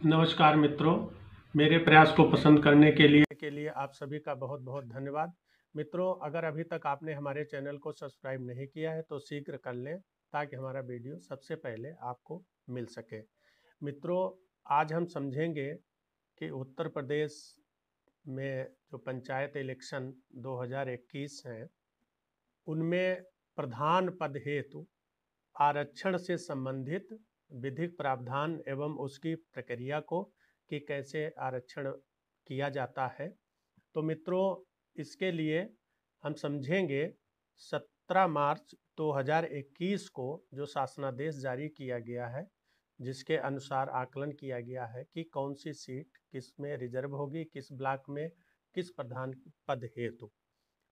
नमस्कार मित्रों, मेरे प्रयास को पसंद करने के लिए आप सभी का बहुत बहुत धन्यवाद। मित्रों, अगर अभी तक आपने हमारे चैनल को सब्सक्राइब नहीं किया है तो शीघ्र कर लें ताकि हमारा वीडियो सबसे पहले आपको मिल सके। मित्रों, आज हम समझेंगे कि उत्तर प्रदेश में जो पंचायत इलेक्शन 2021 हैं, उनमें प्रधान पद हेतु आरक्षण से संबंधित विधिक प्रावधान एवं उसकी प्रक्रिया को कि कैसे आरक्षण किया जाता है। तो मित्रों, इसके लिए हम समझेंगे 17 मार्च 2021 को जो शासनादेश जारी किया गया है, जिसके अनुसार आकलन किया गया है कि कौन सी सीट किस में रिजर्व होगी, किस ब्लॉक में किस प्रधान पद हेतु।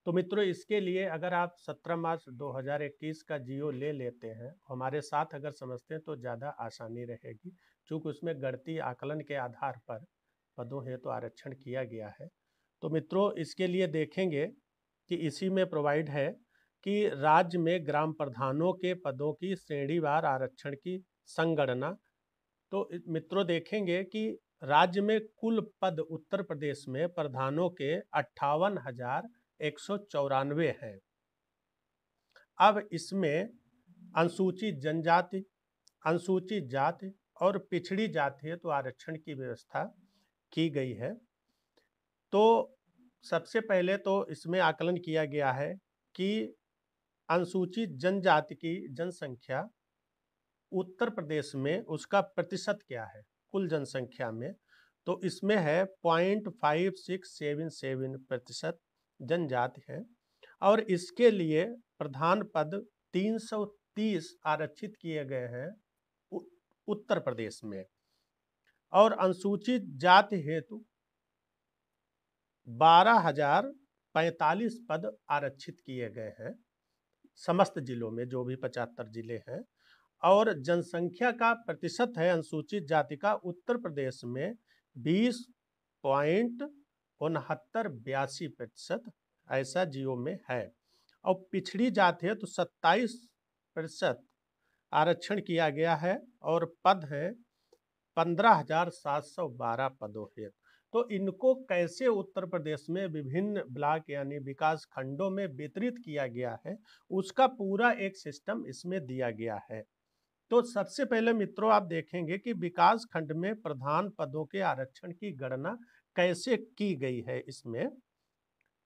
तो मित्रों, इसके लिए अगर आप 17 मार्च 2021 का जियो ले लेते हैं, हमारे साथ अगर समझते हैं तो ज़्यादा आसानी रहेगी, क्योंकि उसमें गणती आकलन के आधार पर पदों हेतु आरक्षण किया गया है। तो मित्रों, इसके लिए देखेंगे कि इसी में प्रोवाइड है कि राज्य में ग्राम प्रधानों के पदों की श्रेणीवार आरक्षण की संगणना। तो मित्रों, देखेंगे कि राज्य में कुल पद उत्तर प्रदेश में प्रधानों के 58,194 हैं। अब इसमें अनुसूचित जनजाति, अनुसूचित जाति और पिछड़ी जाति हेतु आरक्षण की व्यवस्था की गई है। तो सबसे पहले तो इसमें आकलन किया गया है कि अनुसूचित जनजाति की जनसंख्या उत्तर प्रदेश में उसका प्रतिशत क्या है कुल जनसंख्या में। तो इसमें है 0.5677% जनजाति है और इसके लिए प्रधान पद 330 आरक्षित किए गए हैं उत्तर प्रदेश में और अनुसूचित जाति हेतु 12,045 पद आरक्षित किए गए हैं समस्त जिलों में, जो भी 75 जिले हैं। और जनसंख्या का प्रतिशत है अनुसूचित जाति का उत्तर प्रदेश में 20.6982% ऐसा जियो में है। और पिछड़ी जाति है तो 27% आरक्षण किया गया है और पद है 15,712 पदों हेतु। तो इनको कैसे उत्तर प्रदेश में विभिन्न ब्लॉक यानी विकास खंडों में वितरित किया गया है, उसका पूरा एक सिस्टम इसमें दिया गया है। तो सबसे पहले मित्रों, आप देखेंगे कि विकास खंड में प्रधान पदों के आरक्षण की गणना कैसे की गई है इसमें।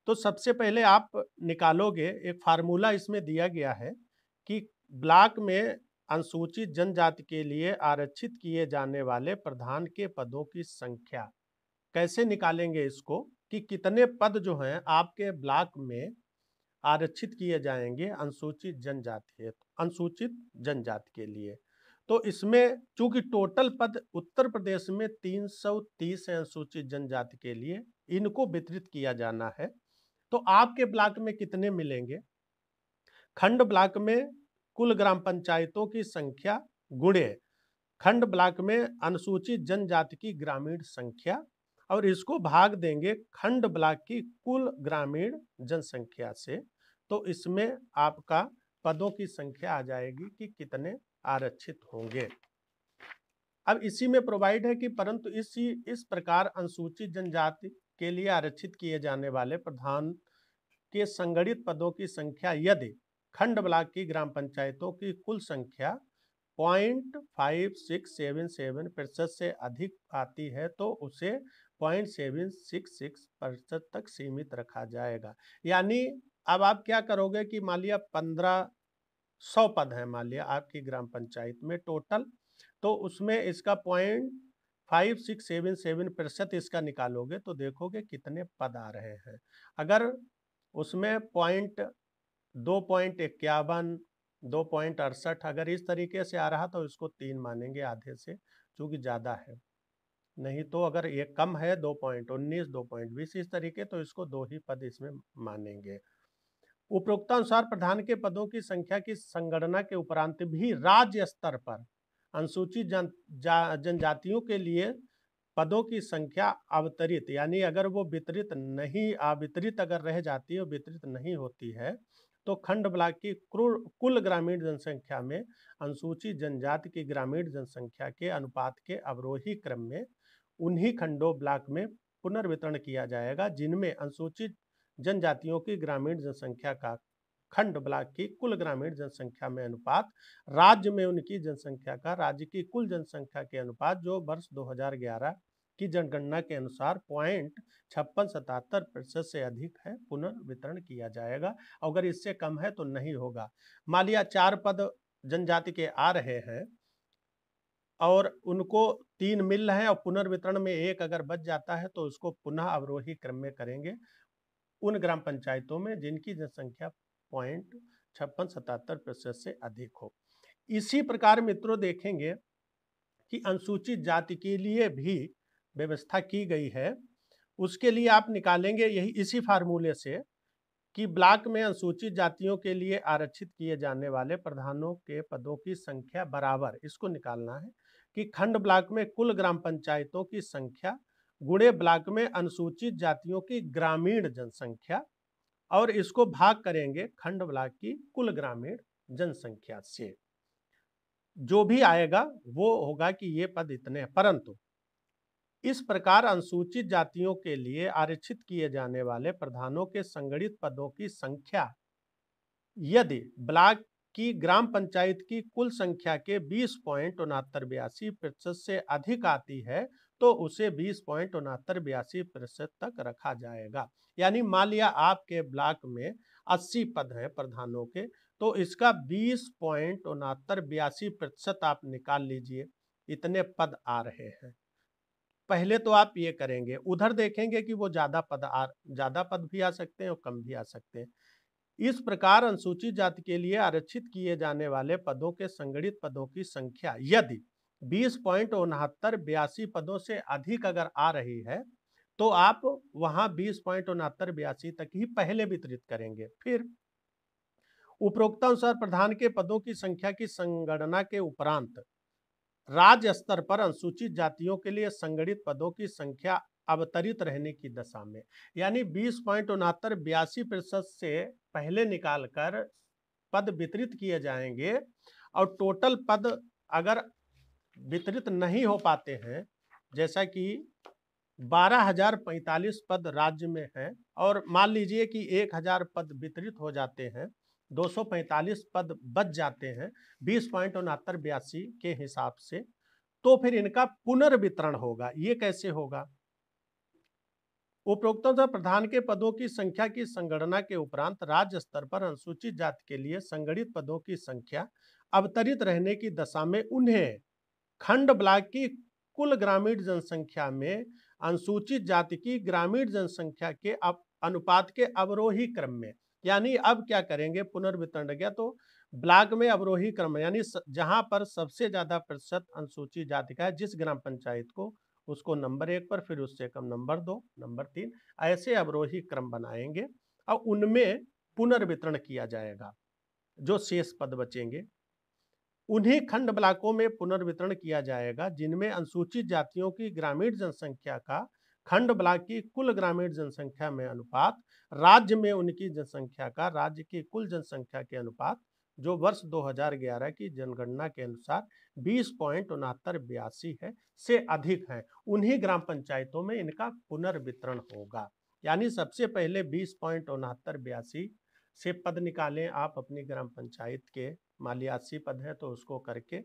तो सबसे पहले आप निकालोगे, एक फार्मूला इसमें दिया गया है कि ब्लॉक में अनुसूचित जनजाति के लिए आरक्षित किए जाने वाले प्रधान के पदों की संख्या कैसे निकालेंगे इसको, कि कितने पद जो हैं आपके ब्लॉक में आरक्षित किए जाएंगे अनुसूचित जनजाति हेतु, अनुसूचित जनजाति के लिए। तो इसमें चूंकि टोटल पद उत्तर प्रदेश में 330 है अनुसूचित जनजाति के लिए, इनको वितरित किया जाना है। तो आपके ब्लॉक में कितने मिलेंगे? खंड ब्लॉक में कुल ग्राम पंचायतों की संख्या गुणे खंड ब्लॉक में अनुसूचित जनजाति की ग्रामीण संख्या और इसको भाग देंगे खंड ब्लॉक की कुल ग्रामीण जनसंख्या से। तो इसमें आपका पदों की संख्या आ जाएगी कि कितने आरक्षित होंगे। अब इसी में प्रोवाइड है कि परंतु इस प्रकार अनुसूचित जनजाति के लिए आरक्षित किए जाने वाले प्रधान के संगठित पदों की संख्या यदि खंड ब्लॉक की ग्राम पंचायतों की कुल संख्या 0.5677% से अधिक आती है तो उसे 0.766% तक सीमित रखा जाएगा। यानी अब आप क्या करोगे कि मान लिया 1500 पद है मान लिया आपकी ग्राम पंचायत में टोटल, तो उसमें इसका 0.5677% इसका निकालोगे तो देखोगे कितने पद आ रहे हैं। अगर उसमें 2.51, 2.68 अगर इस तरीके से आ रहा तो इसको 3 मानेंगे आधे से, क्योंकि ज़्यादा है। नहीं तो अगर ये कम है 2.19, 2.20 इस तरीके, तो इसको 2 ही पद इसमें मानेंगे। उपरोक्तानुसार प्रधान के पदों की संख्या की संगणना के उपरांत भी राज्य स्तर पर अनुसूचित जनजातियों के लिए पदों की संख्या अवतरित यानी अगर वो वितरित नहीं अवितरित अगर रह जाती है, वितरित नहीं होती है, तो खंड ब्लॉक की कुल ग्रामीण जनसंख्या में अनुसूचित जनजाति की ग्रामीण जनसंख्या के अनुपात के अवरोही क्रम में उन्हीं खंडों ब्लॉक में पुनर्वितरण किया जाएगा जिनमें अनुसूचित जनजातियों की ग्रामीण जनसंख्या का खंड ब्लॉक की कुल ग्रामीण जनसंख्या में अनुपात राज्य में उनकी जनसंख्या का राज्य की कुल जनसंख्या के अनुपात जो वर्ष 2011 की जनगणना के अनुसार 0.5677% से अधिक है पुनर्वितरण किया जाएगा। अगर इससे कम है तो नहीं होगा। मान लिया 4 पद जनजाति के आ रहे हैं और उनको 3 मिल रहे हैं और पुनर्वितरण में 1 अगर बच जाता है तो उसको पुनः अवरोही क्रम में करेंगे उन ग्राम पंचायतों में जिनकी जनसंख्या 0.5677% से अधिक हो। इसी प्रकार मित्रों देखेंगे कि अनुसूचित जाति के लिए भी व्यवस्था की गई है। उसके लिए आप निकालेंगे यही इसी फार्मूले से कि ब्लॉक में अनुसूचित जातियों के लिए आरक्षित किए जाने वाले प्रधानों के पदों की संख्या बराबर, इसको निकालना है कि खंड ब्लॉक में कुल ग्राम पंचायतों की संख्या गुणे ब्लॉक में अनुसूचित जातियों की ग्रामीण जनसंख्या और इसको भाग करेंगे खंड ब्लॉक की कुल ग्रामीण जनसंख्या से। जो भी आएगा वो होगा कि ये पद इतने हैं। परंतु इस प्रकार अनुसूचित जातियों के लिए आरक्षित किए जाने वाले प्रधानों के संगठित पदों की संख्या यदि ब्लॉक की ग्राम पंचायत की कुल संख्या के 20.6982% से अधिक आती है तो उसे 20.6982% तक रखा जाएगा। यानी मान लिया आपके ब्लॉक में 80 पद हैं प्रधानों के, तो इसका 20.6982% आप निकाल लीजिए, इतने पद आ रहे हैं। पहले तो आप ये करेंगे, उधर देखेंगे कि वो ज्यादा पद भी आ सकते हैं और कम भी आ सकते हैं। इस प्रकार अनुसूचित जाति के लिए आरक्षित किए जाने वाले पदों के संगठित पदों की संख्या यदि 20.6982 पदों से अधिक अगर आ रही है तो आप वहां 20.6982 तक ही पहले वितरित करेंगे। फिर उपरोक्त अनुसार प्रधान के पदों की संख्या की संगणना के उपरांत राज्य स्तर पर अनुसूचित जातियों के लिए संगठित पदों की संख्या अवतरित रहने की दशा में, यानी 20.6982% से पहले निकालकर पद वितरित किए जाएंगे और टोटल पद अगर वितरित नहीं हो पाते हैं, जैसा कि 12,045 पद राज्य में हैं और मान लीजिए कि 1,000 पद वितरित हो जाते हैं, 245 पद बच जाते हैं 20.6982 के हिसाब से, तो फिर इनका पुनर्वितरण होगा। ये कैसे होगा? उपरोक्त प्रधान के पदों की संख्या की संगणना के उपरांत राज्य स्तर पर अनुसूचित जाति के लिए संगठित पदों की संख्या अवतरित रहने की दशा में उन्हें खंड ब्लॉक की कुल ग्रामीण जनसंख्या में अनुसूचित जाति की ग्रामीण जनसंख्या के अनुपात के अवरोही क्रम में, यानी अब क्या करेंगे, पुनर्वितरण गया तो ब्लॉक में अवरोही क्रम यानी जहां पर सबसे ज्यादा प्रतिशत अनुसूचित जाति का है जिस ग्राम पंचायत को, उसको नंबर 1 पर, फिर उससे कम नंबर 2, नंबर 3, ऐसे अवरोही क्रम बनाएंगे और उनमें पुनर्वितरण किया जाएगा। जो शेष पद बचेंगे उन्हीं खंड ब्लॉकों में पुनर्वितरण किया जाएगा जिनमें अनुसूचित जातियों की ग्रामीण जनसंख्या का खंड ब्लॉक की कुल ग्रामीण जनसंख्या में अनुपात राज्य में उनकी जनसंख्या का राज्य की कुल जनसंख्या के अनुपात जो वर्ष 2011 की जनगणना के अनुसार 20.6982 है से अधिक है, उन्हीं ग्राम पंचायतों में इनका पुनर्वितरण होगा। यानी सबसे पहले 20.6982 से पद निकालें आप अपनी ग्राम पंचायत के, मान लिया 80 पद है तो उसको करके,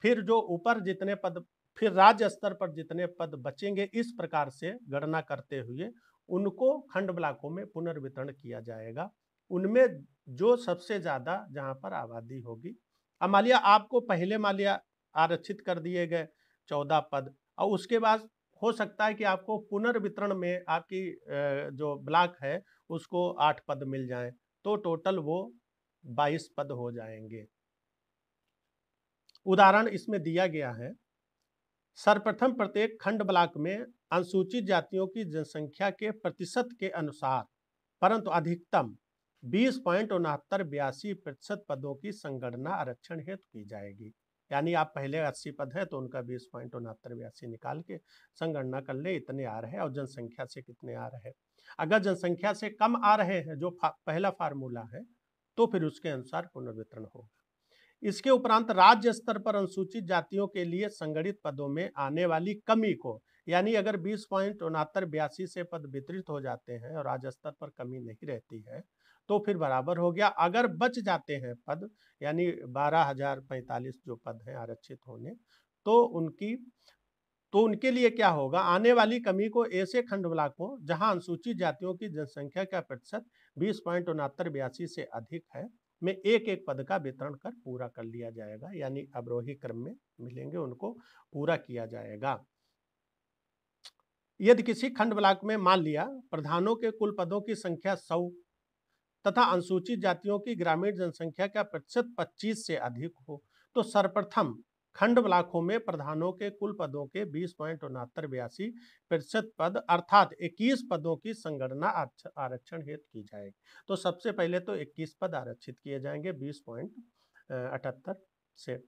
फिर जो ऊपर जितने पद, फिर राज्य स्तर पर जितने पद बचेंगे, इस प्रकार से गणना करते हुए उनको खंड ब्लॉकों में पुनर्वितरण किया जाएगा। उनमें जो सबसे ज्यादा जहां पर आबादी होगी, अब मान लिया आपको पहले मान लिया आरक्षित कर दिए गए 14 पद और उसके बाद हो सकता है कि आपको पुनर्वितरण में आपकी जो ब्लॉक है उसको 8 पद मिल जाए, तो टोटल वो 22 पद हो जाएंगे। उदाहरण इसमें दिया गया है, सर्वप्रथम प्रत्येक खंड ब्लॉक में अनुसूचित जातियों की जनसंख्या के प्रतिशत के अनुसार परंतु अधिकतम 20.6982% पदों की संगणना आरक्षण हेतु की जाएगी। यानी आप पहले 80 पद है तो उनका 20.6982 निकाल के संगणना कर ले, इतने आ रहे हैं, और जनसंख्या से कितने आ रहे हैं। अगर जनसंख्या से कम आ रहे हैं, जो पहला फार्मूला है, तो फिर उसके अनुसार पुनर्वितरण होगा। इसके उपरांत राज्य स्तर पर अनुसूचित जातियों के लिए संगठित पदों में आने वाली कमी को, यानी अगर 20.6982 से पद वितरित हो जाते हैं और राज्य स्तर पर कमी नहीं रहती है तो फिर बराबर हो गया। अगर बच जाते हैं पद, यानी 12,045 जो पद हैं आरक्षित होने, तो उनके लिए क्या होगा, आने वाली कमी को ऐसे खंड ब्लॉकों जहां अनुसूचित जातियों की जनसंख्या का प्रतिशत 20.6982 से अधिक है में एक एक पद का वितरण कर पूरा कर लिया जाएगा, यानी अवरोही क्रम में मिलेंगे उनको पूरा किया जाएगा। यदि किसी खंड ब्लॉक में मान लिया प्रधानों के कुल पदों की संख्या 100 तथा अनुसूचित जातियों की ग्रामीण जनसंख्या का प्रतिशत 25 से अधिक हो, तो सर्वप्रथम खंड ब्लॉकों में प्रधानों के कुल पदों के 20.6982% पद अर्थात 21 पदों की संगणना आरक्षण हेतु की जाएगी। तो सबसे पहले तो 21 पद आरक्षित किए जाएंगे 20.78 से।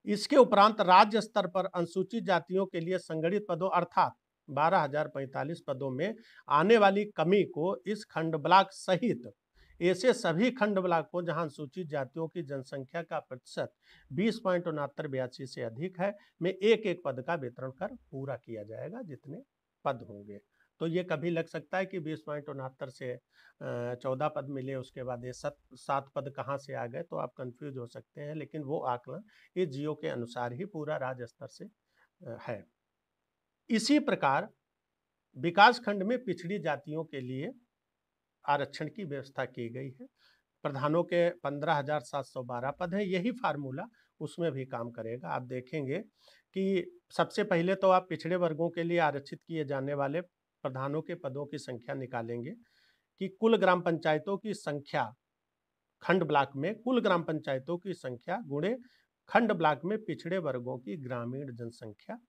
इसके उपरांत राज्य स्तर पर अनुसूचित जातियों के लिए संगठित पदों अर्थात 12,045 पदों में आने वाली कमी को इस खंड ब्लॉक सहित ऐसे सभी खंड ब्लॉकों जहां अनुसूचित जातियों की जनसंख्या का प्रतिशत 20.6982 से अधिक है में एक एक पद का वितरण कर पूरा किया जाएगा जितने पद होंगे। तो ये कभी लग सकता है कि 20.69 से 14 पद मिले, उसके बाद ये 7 पद कहाँ से आ गए, तो आप कंफ्यूज हो सकते हैं, लेकिन वो आकलन ये जियो के अनुसार ही पूरा राज्य स्तर से है। इसी प्रकार विकास खंड में पिछड़ी जातियों के लिए आरक्षण की व्यवस्था की गई है। प्रधानों के 15,712 पद हैं, यही फार्मूला उसमें भी काम करेगा। आप देखेंगे कि सबसे पहले तो आप पिछड़े वर्गों के लिए आरक्षित किए जाने वाले प्रधानों के पदों की संख्या निकालेंगे कि कुल ग्राम पंचायतों की संख्या खंड ब्लॉक में, कुल ग्राम पंचायतों की संख्या गुणे खंड ब्लॉक में पिछड़े वर्गों की ग्रामीण जनसंख्या,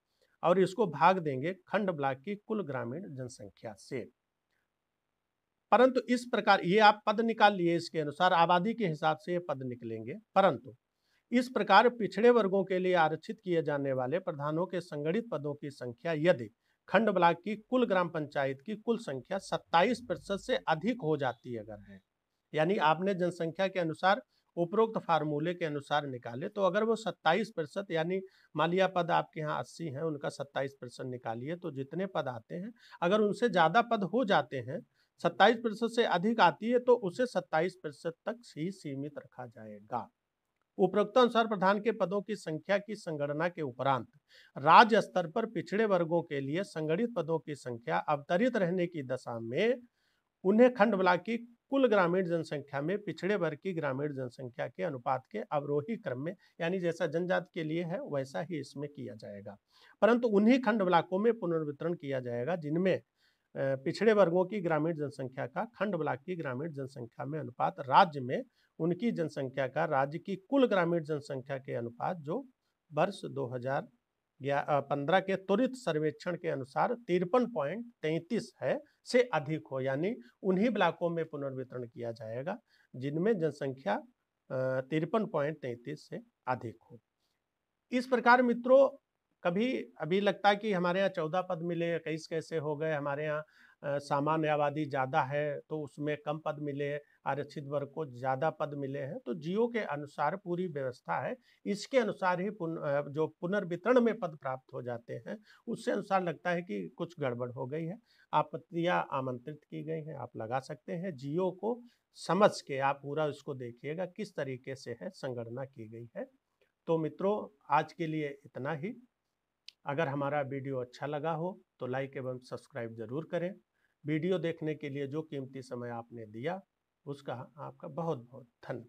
और इसको भाग देंगे खंड ब्लॉक की कुल ग्रामीण जनसंख्या से। परंतु इस प्रकार ये आप पद निकाल लिए, इसके अनुसार आबादी के हिसाब से ये पद निकलेंगे, परंतु इस प्रकार पिछड़े वर्गों के लिए आरक्षित किए जाने वाले प्रधानों के संगठित पदों की संख्या यदि खंड ब्लॉक की कुल ग्राम पंचायत की कुल संख्या 27% से अधिक हो जाती है अगर है, यानी आपने जनसंख्या के अनुसार उपरोक्त फार्मूले के अनुसार निकाले, तो अगर वो 27%, यानी मान लिया पद आपके यहाँ 80 हैं, उनका 27% निकालिए तो जितने पद आते हैं, अगर उनसे ज्यादा पद हो जाते हैं, 27% से अधिक आती है, तो उसे 27% तक ही सीमित रखा जाएगा। उपरोक्त अनुसार प्रधान के पदों की संख्या की संगणना के उपरांत राज्य स्तर पर पिछड़े वर्गों के लिए संगठित पदों की संख्या अवतरित रहने की दशा में उन्हें खंड ब्लॉक की कुल ग्रामीण जनसंख्या में पिछड़े वर्ग की ग्रामीण जनसंख्या के अनुपात के अवरोही क्रम में, यानी जैसा जनजाति के लिए है वैसा ही इसमें किया जाएगा, परंतु उन्हीं खंड ब्लॉकों में पुनर्वितरण किया जाएगा जिनमें पिछड़े वर्गों की ग्रामीण जनसंख्या का खंड ब्लॉक की ग्रामीण जनसंख्या में अनुपात राज्य में उनकी जनसंख्या का राज्य की कुल ग्रामीण जनसंख्या के अनुपात जो वर्ष 2015 के त्वरित सर्वेक्षण के अनुसार 53.33 है से अधिक हो, यानी उन्हीं ब्लॉकों में पुनर्वितरण किया जाएगा जिनमें जनसंख्या 53.33 से अधिक हो। इस प्रकार मित्रों, कभी अभी लगता है कि हमारे यहाँ 14 पद मिले, 21 कैसे हो गए, हमारे यहाँ सामान्य आबादी ज़्यादा है तो उसमें कम पद मिले, आरक्षित वर्ग को ज़्यादा पद मिले हैं। तो जियो के अनुसार पूरी व्यवस्था है, इसके अनुसार ही जो पुनर्वितरण में पद प्राप्त हो जाते हैं, उससे अनुसार लगता है कि कुछ गड़बड़ हो गई है, आपत्तियां आमंत्रित की गई हैं, आप लगा सकते हैं। जियो को समझ के आप पूरा इसको देखिएगा किस तरीके से है संगणना की गई है। तो मित्रों, आज के लिए इतना ही। अगर हमारा वीडियो अच्छा लगा हो तो लाइक एवं सब्सक्राइब जरूर करें। वीडियो देखने के लिए जो कीमती समय आपने दिया उसका आपका बहुत बहुत धन्यवाद।